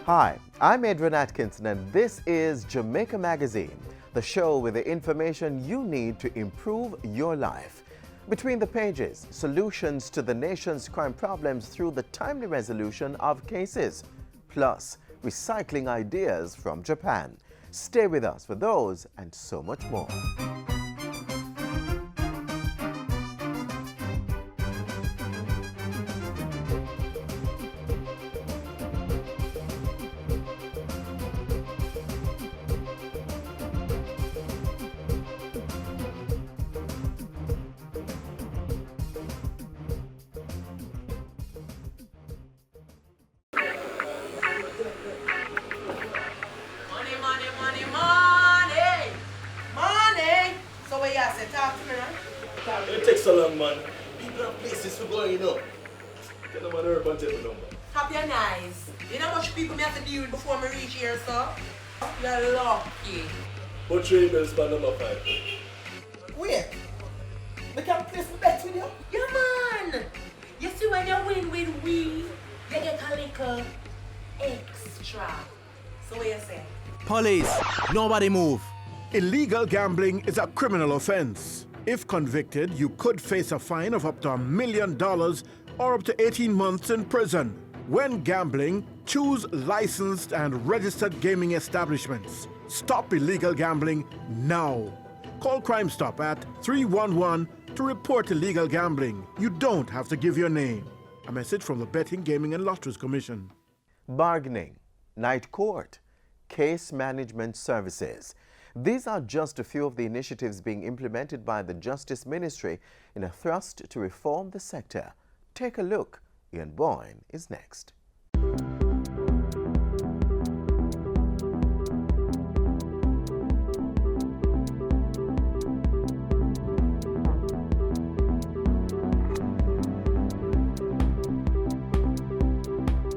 Hi, I'm Adrian Atkinson and this is Jamaica Magazine, the show with the information you need to improve your life. Between the pages, solutions to the nation's crime problems through the timely resolution of cases, plus recycling ideas from Japan. Stay with us for those and so much more. It takes so long, man. People have places for going, you know. Tell them on urban take the number. Happy and nice. You know how much people me have to deal with before I reach here, sir? You're lucky. Put 3 bills for number 5. Wait. We can place the bet with you? Yeah, man. You see when you win with we, you get a little extra. So what you say? Police, nobody move. Illegal gambling is a criminal offense. If convicted, you could face a fine of up to $1 million or up to 18 months in prison. When gambling, choose licensed and registered gaming establishments. Stop illegal gambling now. Call Crime Stop at 311 to report illegal gambling. You don't have to give your name. A message from the Betting, Gaming and Lotteries Commission. Bargaining, night court, case management services. These are just a few of the initiatives being implemented by the Justice Ministry in a thrust to reform the sector. Take a look. Ian Boyne is next.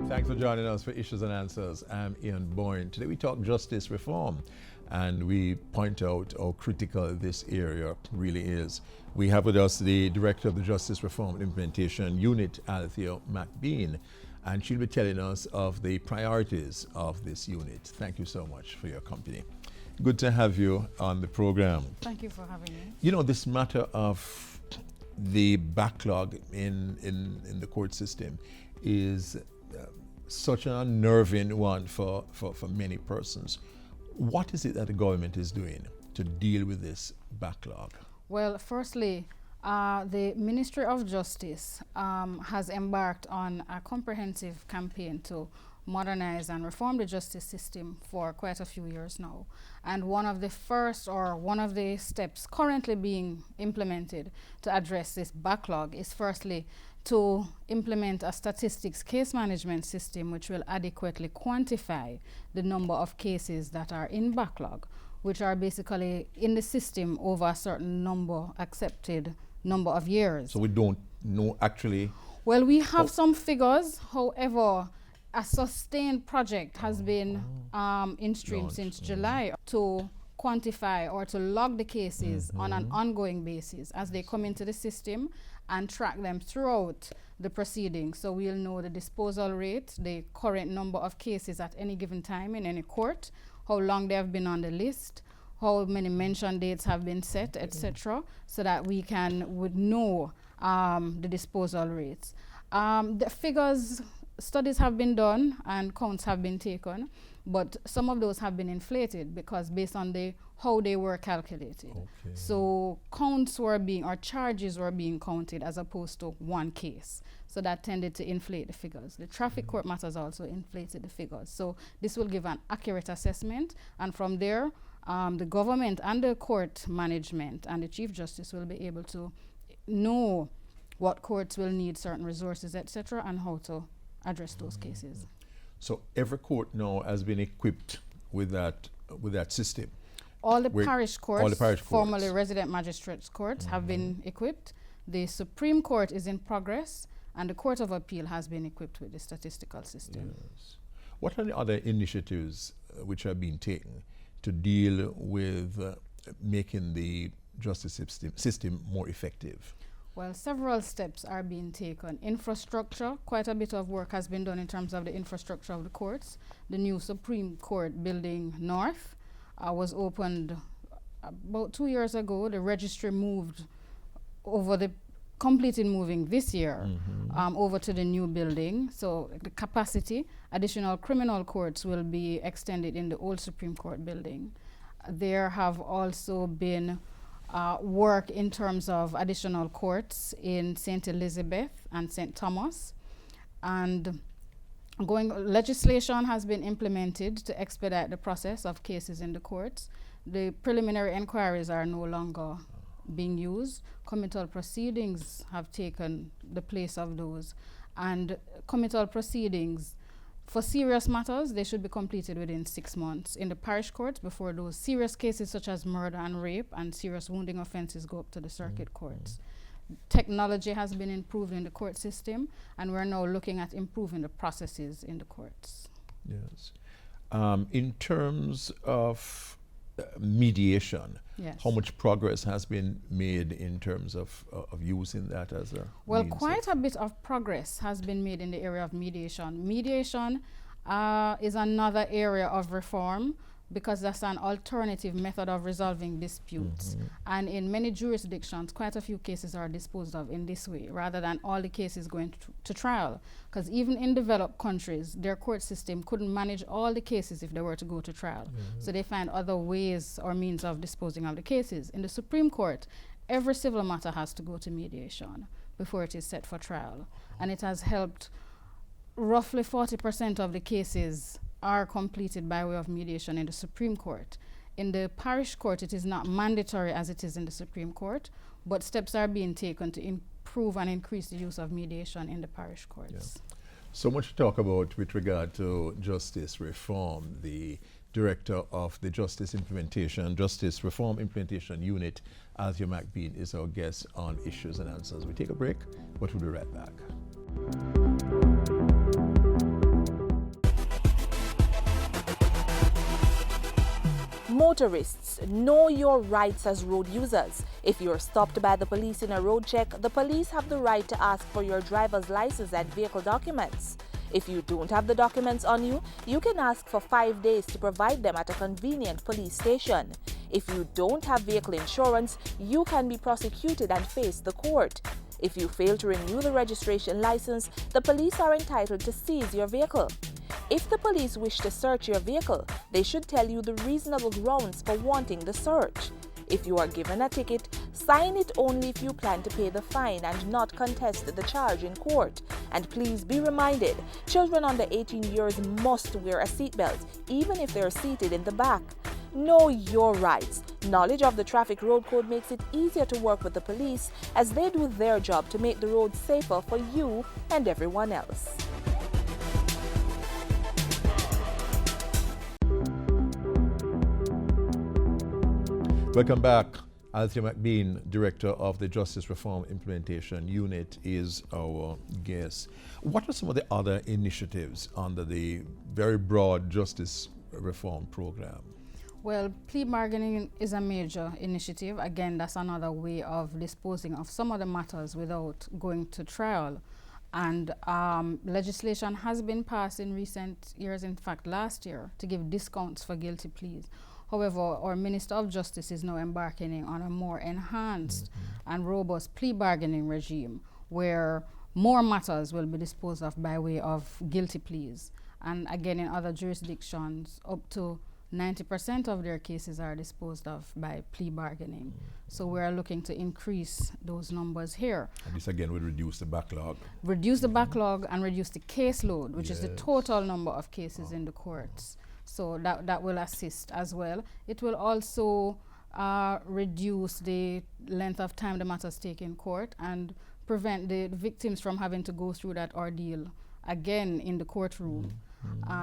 Thanks for joining us for Issues and Answers. I'm Ian Boyne. Today we talk justice reform and we point out how critical this area really is. We have with us the Director of the Justice Reform Implementation Unit, Althea McBean, and she'll be telling us of the priorities of this unit. Thank you so much for your company. Good to have you on the program. Thank you for having me. You know, this matter of the backlog in the court system is such an unnerving one for many persons. What is it that the government is doing to deal with this backlog? Well, firstly, the Ministry of Justice has embarked on a comprehensive campaign to modernize and reform the justice system for quite a few years now. And one of the steps currently being implemented to address this backlog is firstly to implement a statistics case management system which will adequately quantify the number of cases that are in backlog, which are basically in the system over a certain accepted number of years. So we don't know actually? Well, we have some figures. However, a sustained project has been in stream since July to quantify or to log the cases on an ongoing basis as they come into the system and track them throughout the proceedings. So we'll know the disposal rate, the current number of cases at any given time in any court, how long they have been on the list, how many mention dates have been set, etc., so that we would know the disposal rates. The figures, studies have been done and counts have been taken, but some of those have been inflated because based on how they were calculated. Okay. So charges were being counted as opposed to one case. So that tended to inflate the figures. The traffic court matters also inflated the figures. So this will give an accurate assessment, and from there, the government and the court management and the Chief Justice will be able to know what courts will need certain resources, etc., and how to address those cases. So every court now has been equipped with that system. All the parish courts, formerly resident magistrates courts, have been equipped. The Supreme Court is in progress, and the Court of Appeal has been equipped with the statistical system. Yes. What are the other initiatives which have been taken to deal with making the justice system more effective? Well, several steps are being taken. Infrastructure, quite a bit of work has been done in terms of the infrastructure of the courts. The new Supreme Court building north was opened about 2 years ago. The registry moved completed moving this year over to the new building. So the capacity, additional criminal courts will be extended in the old Supreme Court building. There have also been work in terms of additional courts in St. Elizabeth and St. Thomas. And legislation has been implemented to expedite the process of cases in the courts. The preliminary inquiries are no longer being used. Committal proceedings have taken the place of those. And committal proceedings, for serious matters, they should be completed within 6 months in the parish courts before those serious cases such as murder and rape and serious wounding offenses go up to the circuit courts. Technology has been improved in the court system, and we're now looking at improving the processes in the courts. Yes. In terms of mediation, yes. How much progress has been made in terms of using that as a means quite a bit of progress has been made in the area of mediation. Mediation is another area of reform because that's an alternative method of resolving disputes. And in many jurisdictions, quite a few cases are disposed of in this way, rather than all the cases going to trial. Because even in developed countries, their court system couldn't manage all the cases if they were to go to trial. So they find other ways or means of disposing of the cases. In the Supreme Court, every civil matter has to go to mediation before it is set for trial. And it has helped roughly 40% of the cases are completed by way of mediation in the Supreme Court. In the parish court, it is not mandatory as it is in the Supreme Court, but steps are being taken to improve and increase the use of mediation in the parish courts. Yeah. So much to talk about with regard to justice reform. The director of the Justice Reform Implementation Unit, Althea McBean, is our guest on Issues and Answers. We take a break, but we'll be right back. Motorists, know your rights as road users. If you're stopped by the police in a road check, the police have the right to ask for your driver's license and vehicle documents. If you don't have the documents on you, you can ask for 5 days to provide them at a convenient police station. If you don't have vehicle insurance, you can be prosecuted and face the court. If you fail to renew the registration license, the police are entitled to seize your vehicle. If the police wish to search your vehicle, they should tell you the reasonable grounds for wanting the search. If you are given a ticket, sign it only if you plan to pay the fine and not contest the charge in court. And please be reminded, children under 18 years must wear a seatbelt, even if they are seated in the back. Know your rights. Knowledge of the traffic road code makes it easier to work with the police as they do their job to make the road safer for you and everyone else. Welcome back. Althea McBean, Director of the Justice Reform Implementation Unit, is our guest. What are some of the other initiatives under the very broad Justice Reform Program? Well, plea bargaining is a major initiative. Again, that's another way of disposing of some of the matters without going to trial. And legislation has been passed in recent years, in fact last year, to give discounts for guilty pleas. However, our Minister of Justice is now embarking on a more enhanced and robust plea bargaining regime where more matters will be disposed of by way of guilty pleas. And again, in other jurisdictions, up to 90% of their cases are disposed of by plea bargaining. So we're looking to increase those numbers here. And this again will reduce the backlog. Reduce the backlog and reduce the caseload, which is the total number of cases in the courts. So that will assist as well. It will also reduce the length of time the matters take in court and prevent the victims from having to go through that ordeal again in the courtroom.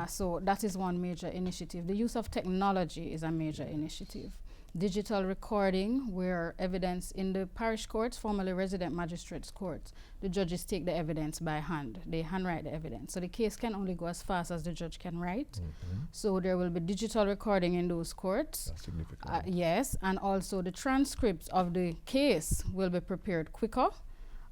So that is one major initiative. The use of technology is a major initiative. Digital recording, where evidence in the parish courts, formerly resident magistrates courts, the judges take the evidence by hand. They handwrite the evidence. So the case can only go as fast as the judge can write. So there will be digital recording in those courts. That's significant. Yes, and also the transcripts of the case will be prepared quicker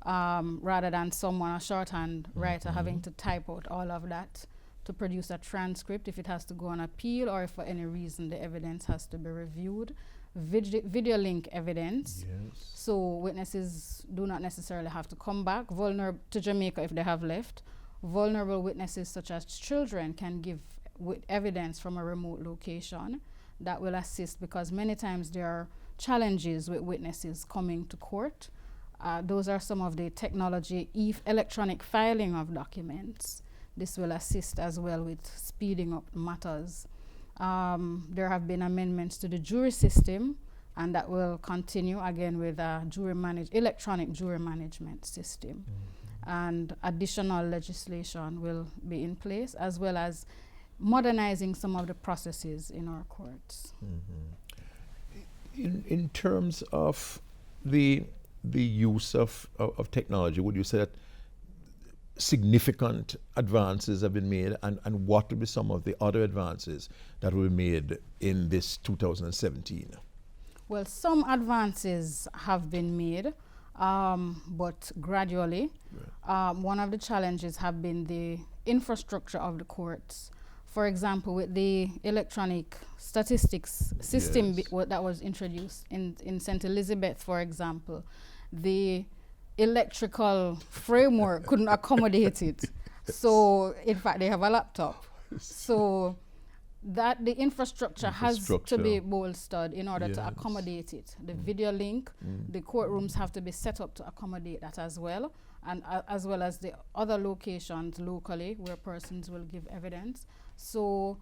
rather than someone, a shorthand writer, having to type out all of that to produce a transcript if it has to go on appeal or if for any reason the evidence has to be reviewed. Video link evidence. Yes. So witnesses do not necessarily have to come back to Jamaica if they have left. Vulnerable witnesses such as children can give evidence from a remote location. That will assist because many times there are challenges with witnesses coming to court. Those are some of the technology, electronic filing of documents. This will assist as well with speeding up matters. There have been amendments to the jury system, and that will continue again with a electronic jury management system. And additional legislation will be in place, as well as modernizing some of the processes in our courts. In terms of the use of technology, would you say that significant advances have been made, and what will be some of the other advances that will be made in this 2017? Well, some advances have been made, but gradually. Right. One of the challenges have been the infrastructure of the courts. For example, with the electronic statistics system that was introduced in St. Elizabeth, for example, the electrical framework couldn't accommodate it. So, in fact, they have a laptop. So, that the infrastructure has to be bolstered in order to accommodate it. The video link, the courtrooms have to be set up to accommodate that as well, and as well as the other locations locally where persons will give evidence. So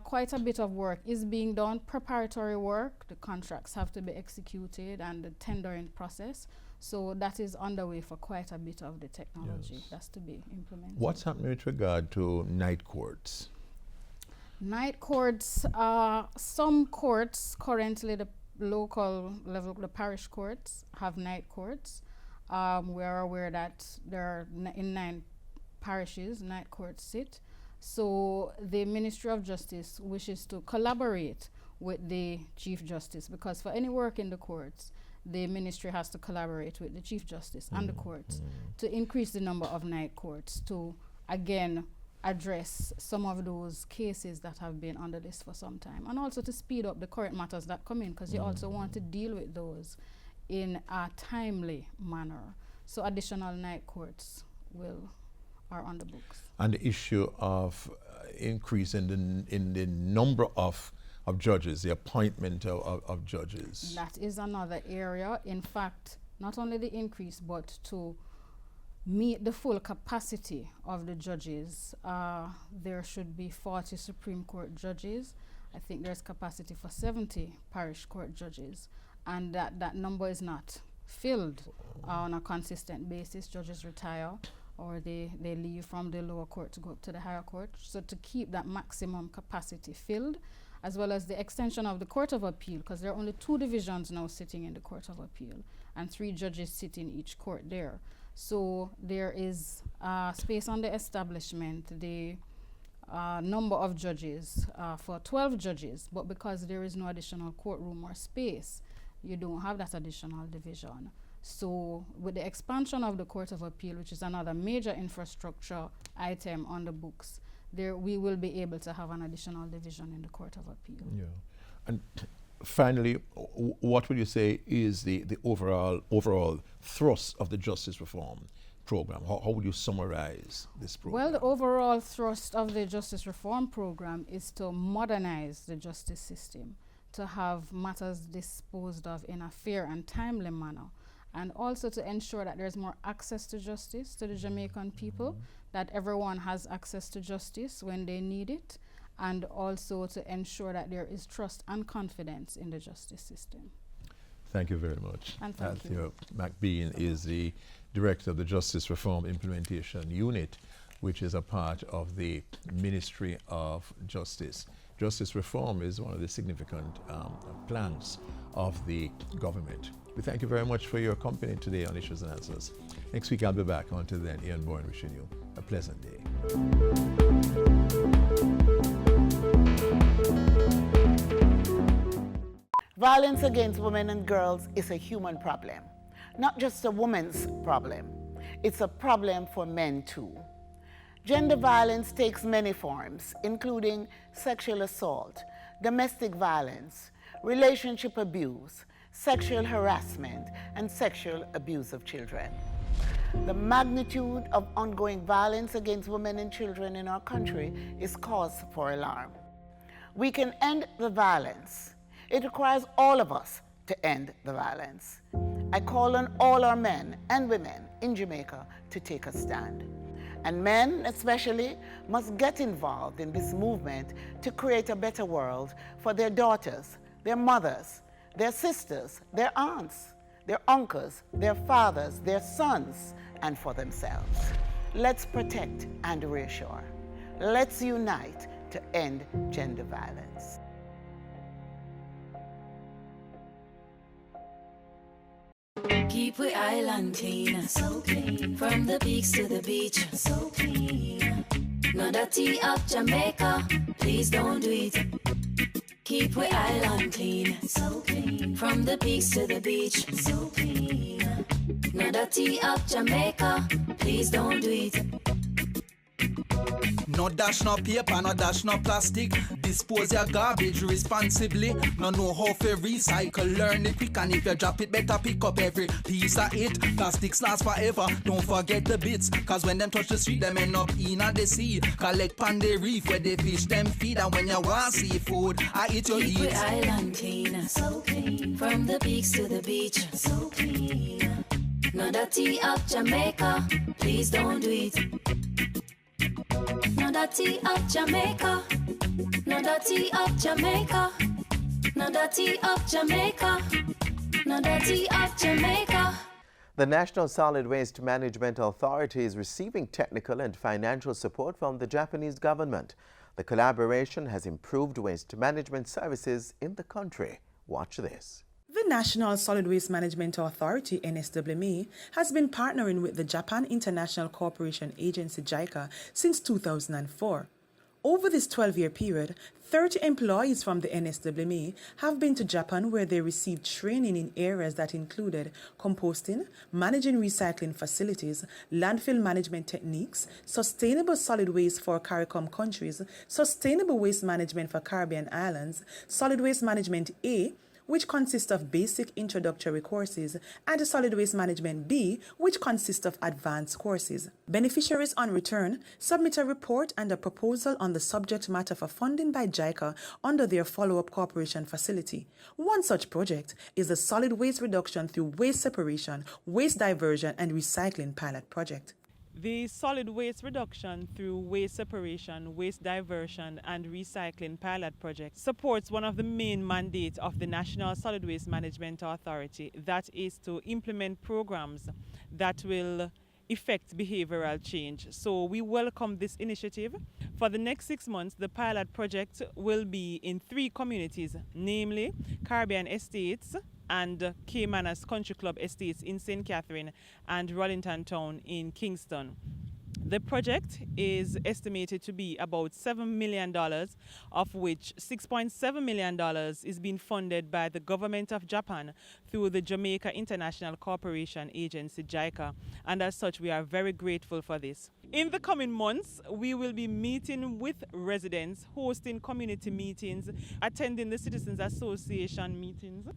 quite a bit of work is being done, preparatory work, the contracts have to be executed and the tendering process. So that is underway for quite a bit of the technology that's to be implemented. What's happening with regard to night courts? Night courts, some courts currently, the local level, the parish courts have night courts. We are aware that there are in 9 parishes, night courts sit. So the Ministry of Justice wishes to collaborate with the Chief Justice, because for any work in the courts, the ministry has to collaborate with the Chief Justice and the courts to increase the number of night courts to, again, address some of those cases that have been on the list for some time, and also to speed up the current matters that come in, because you also want to deal with those in a timely manner. So additional night courts are on the books. And the issue of increase in the number of judges, the appointment of judges. That is another area. In fact, not only the increase, but to meet the full capacity of the judges, there should be 40 Supreme Court judges. I think there's capacity for 70 parish court judges, and that number is not filled on a consistent basis. Judges retire or they leave from the lower court to go up to the higher court. So to keep that maximum capacity filled, as well as the extension of the Court of Appeal, because there are only 2 divisions now sitting in the Court of Appeal, and 3 judges sit in each court there. So there is space on the establishment, the number of judges for 12 judges, but because there is no additional courtroom or space, you don't have that additional division. So with the expansion of the Court of Appeal, which is another major infrastructure item on the books, we will be able to have an additional division in the Court of Appeal. Yeah. And finally, what would you say is the overall thrust of the justice reform program? How would you summarize this program? Well, the overall thrust of the justice reform program is to modernize the justice system, to have matters disposed of in a fair and timely manner, and also to ensure that there's more access to justice to the Jamaican people, that everyone has access to justice when they need it, and also to ensure that there is trust and confidence in the justice system. Thank you very much. And thank you. McBean is the Director of the Justice Reform Implementation Unit, which is a part of the Ministry of Justice. Justice reform is one of the significant plans of the government. We thank you very much for your company today on Issues and Answers. Next week I'll be back. Until then, Ian Bourne wishing you a pleasant day. Violence against women and girls is a human problem. not just a woman's problem. It's a problem for men too. Gender violence takes many forms, including sexual assault, domestic violence, relationship abuse, sexual harassment, and sexual abuse of children. The magnitude of ongoing violence against women and children in our country is cause for alarm. We can end the violence. It requires all of us to end the violence. I call on all our men and women in Jamaica to take a stand. And men, especially, must get involved in this movement to create a better world for their daughters, their mothers, their sisters, their aunts, their uncles, their fathers, their sons, and for themselves. Let's protect and reassure. Let's unite to end gender violence. Keep we island clean, so clean. From the peaks to the beach, so clean. No dirty up Jamaica, please don't do it. Keep we island clean, so clean. From the peaks to the beach, so clean. No dirty up Jamaica, please don't do it. No dash no paper, no dash no plastic. Dispose your garbage responsibly. No know how to recycle, learn it quick. And if you drop it, better pick up every piece of it. Plastics last forever, don't forget the bits. Cause when them touch the street, them end up in the sea. Collect pan the reef where they fish them feed. And when you want seafood, I eat your Keep eat. we island clean, so clean. From the peaks to the beach, so clean. No dirty up Jamaica, please don't do it. No dirty up Jamaica, no dirty up Jamaica, no dirty up Jamaica, no dirty up Jamaica. The National Solid Waste Management Authority is receiving technical and financial support from the Japanese government. The collaboration has improved waste management services in the country. Watch this. The National Solid Waste Management Authority, NSWMA, has been partnering with the Japan International Cooperation Agency, JICA, since 2004. Over this 12-year period, 30 employees from the NSWMA have been to Japan where they received training in areas that included composting, managing recycling facilities, landfill management techniques, sustainable solid waste for CARICOM countries, sustainable waste management for Caribbean islands, solid waste management A, which consists of basic introductory courses, and Solid Waste Management B, which consists of advanced courses. Beneficiaries on return submit a report and a proposal on the subject matter for funding by JICA under their follow-up cooperation facility. One such project is the Solid Waste Reduction through Waste Separation, Waste Diversion and Recycling Pilot Project. The Solid Waste Reduction through Waste Separation, Waste Diversion and Recycling Pilot Project supports one of the main mandates of the National Solid Waste Management Authority, that is to implement programs that will effect behavioral change. So we welcome this initiative. For the next 6 months, the pilot project will be in 3 communities, namely Caribbean Estates and Caymanas Country Club Estates in St. Catherine and Rollington Town in Kingston. The project is estimated to be about $7 million, of which $6.7 million is being funded by the government of Japan through the Jamaica International Cooperation Agency, JICA, and as such we are very grateful for this. In the coming months, we will be meeting with residents, hosting community meetings, attending the Citizens Association meetings,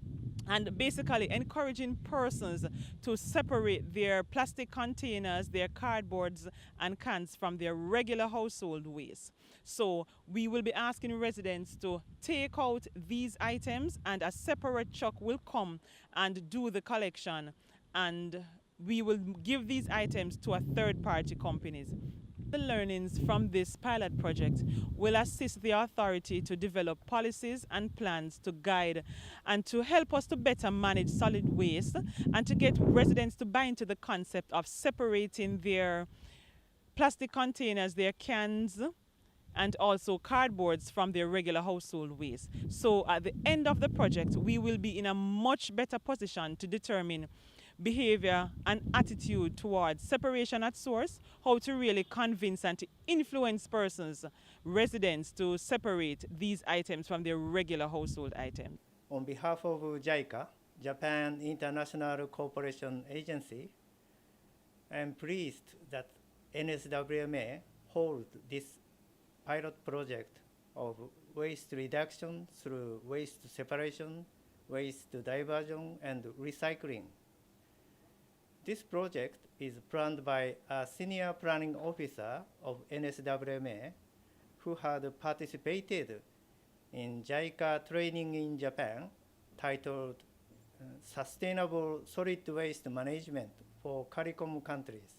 and basically encouraging persons to separate their plastic containers, their cardboards and cans from their regular household waste. So we will be asking residents to take out these items, and a separate truck will come and do the collection, and we will give these items to a third-party companies. The learnings from this pilot project will assist the authority to develop policies and plans to guide and to help us to better manage solid waste and to get residents to buy into the concept of separating their plastic containers, their cans, and also cardboards from their regular household waste. So at the end of the project, we will be in a much better position to determine behavior and attitude towards separation at source, how to really convince and to influence persons, residents, to separate these items from their regular household items. On behalf of JICA, Japan International Cooperation Agency, I am pleased that NSWMA holds this pilot project of waste reduction through waste separation, waste diversion, and recycling. This project is planned by a senior planning officer of NSWMA who had participated in JICA training in Japan titled Sustainable Solid Waste Management for CARICOM countries.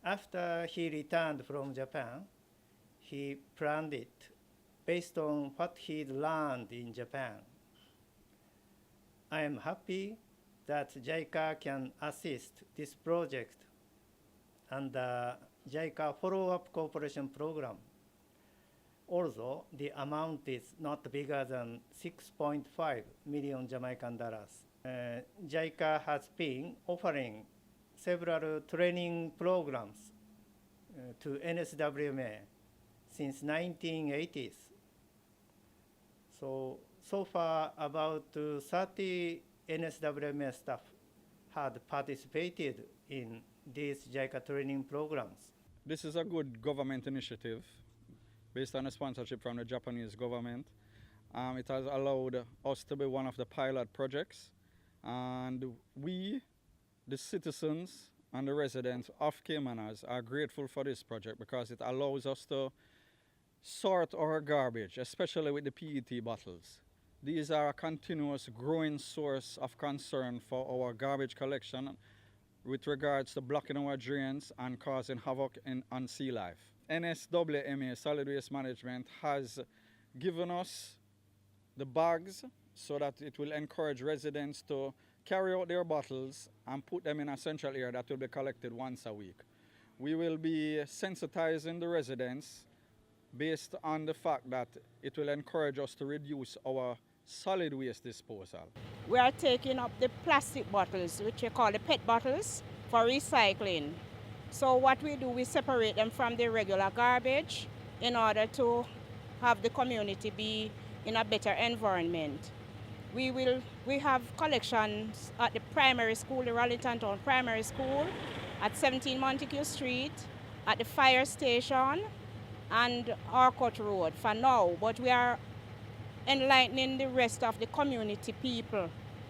After he returned from Japan, he planned it based on what he'd learned in Japan. I am happy that JICA can assist this project under JICA Follow-up Cooperation Program, although the amount is not bigger than 6.5 million Jamaican dollars. JICA has been offering several training programs to NSWMA since 1980s. So far, about 30 NSWMA staff had participated in these JICA training programs. This is a good government initiative based on a sponsorship from the Japanese government. It has allowed us to be one of the pilot projects, and we, the citizens and the residents of Caymanas, are grateful for this project because it allows us to sort our garbage, especially with the PET bottles. These are a continuous growing source of concern for our garbage collection with regards to blocking our drains and causing havoc on sea life. NSWMA Solid Waste Management has given us the bags so that it will encourage residents to carry out their bottles and put them in a central area that will be collected once a week. We will be sensitizing the residents based on the fact that it will encourage us to reduce our solid waste disposal. We are taking up the plastic bottles, which we call the PET bottles, for recycling. So what we do, we separate them from the regular garbage in order to have the community be in a better environment. We have collections at the primary school, the Raleigh-Town Primary School, at 17 Montego Street, at the fire station, and Arcot Road for now, but we are enlightening the rest of the community people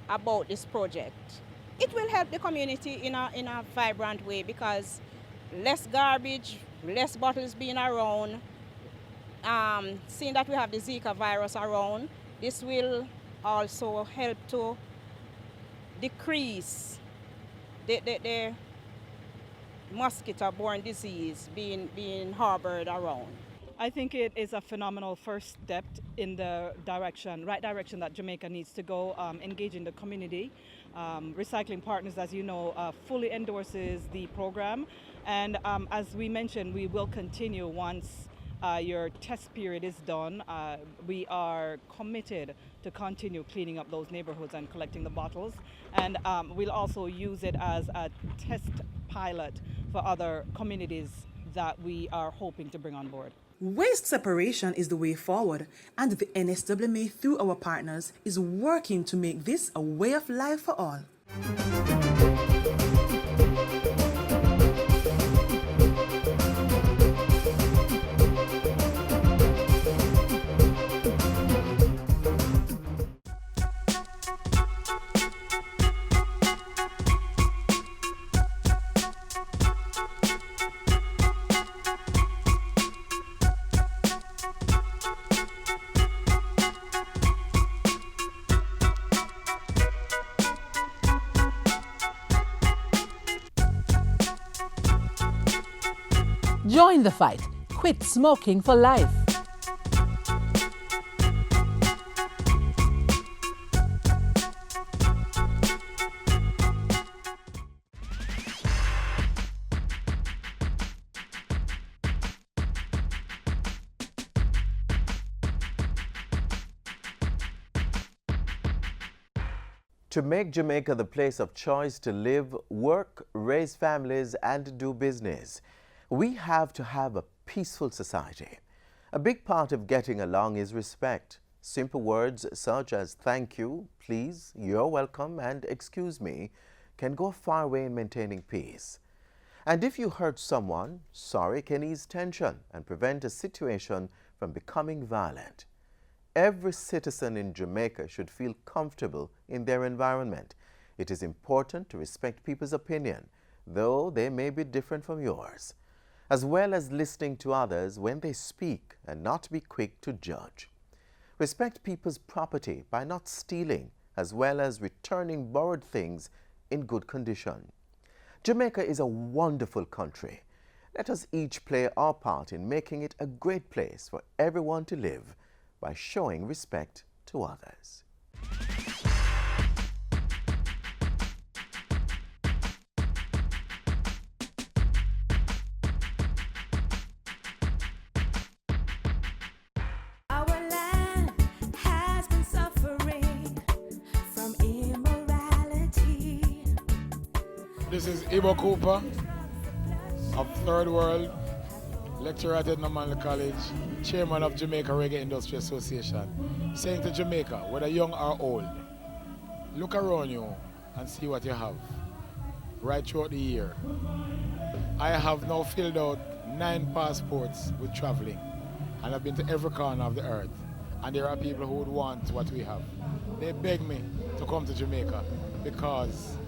about this project. It will help the community in a vibrant way because less garbage, less bottles being around, seeing that we have the Zika virus around, this will also help to decrease the mosquito-borne disease being harbored around. I think it is a phenomenal first step in the right direction that Jamaica needs to go, engaging the community. Recycling Partners, as you know, fully endorses the program. And as we mentioned, we will continue once your test period is done. We are committed to continue cleaning up those neighborhoods and collecting the bottles. And we'll also use it as a test pilot for other communities that we are hoping to bring on board. Waste separation is the way forward, and the NSWMA, through our partners, is working to make this a way of life for all. Join the fight. Quit smoking for life. To make Jamaica the place of choice to live, work, raise families, and do business, we have to have a peaceful society. A big part of getting along is respect. Simple words such as thank you, please, you're welcome, and excuse me can go a far way in maintaining peace. And if you hurt someone, sorry can ease tension and prevent a situation from becoming violent. Every citizen in Jamaica should feel comfortable in their environment. It is important to respect people's opinion, though they may be different from yours, as well as listening to others when they speak and not be quick to judge. Respect people's property by not stealing, as well as returning borrowed things in good condition. Jamaica is a wonderful country. Let us each play our part in making it a great place for everyone to live by showing respect to others. This is Ibo Cooper of Third World, lecturer at Edna Manley College, chairman of Jamaica Reggae Industry Association, saying to Jamaica, whether young or old, look around you and see what you have right throughout the year. I have now filled out 9 passports with traveling, and I've been to every corner of the earth, and there are people who would want what we have. They beg me to come to Jamaica because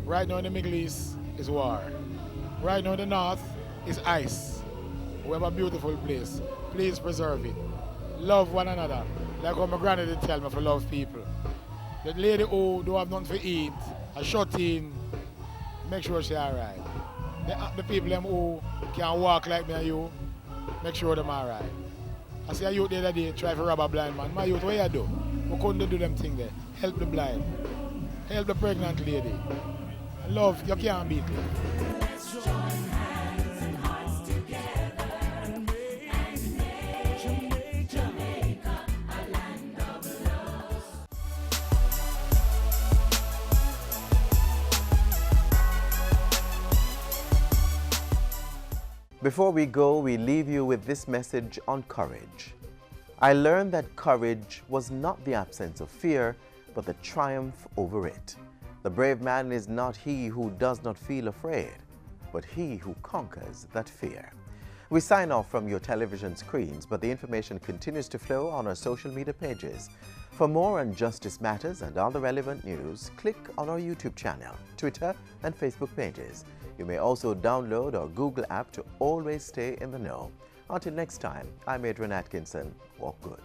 right now in the Middle East is war. Right now in the North is ice. We have a beautiful place. Please preserve it. Love one another. Like what my granny did tell me, for love people. The lady who don't have nothing to eat, a shut in, make sure she alright. The people them who can walk like me and you, make sure them alright. I see a youth the other day try to rob a blind man. My youth, what you do? We couldn't do them thing there. Help the blind. Help the pregnant lady. Love, you can't beat it. Let's join hands and hearts together and make Jamaica a land of love. Before we go, we leave you with this message on courage. I learned that courage was not the absence of fear, but the triumph over it. The brave man is not he who does not feel afraid, but he who conquers that fear. We sign off from your television screens, but the information continues to flow on our social media pages. For more on justice matters and other relevant news, click on our YouTube channel, Twitter and Facebook pages. You may also download our Google app to always stay in the know. Until next time, I'm Adrian Atkinson. Walk good.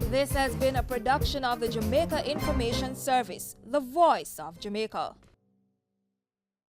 This has been a production of the Jamaica Information Service, the voice of Jamaica.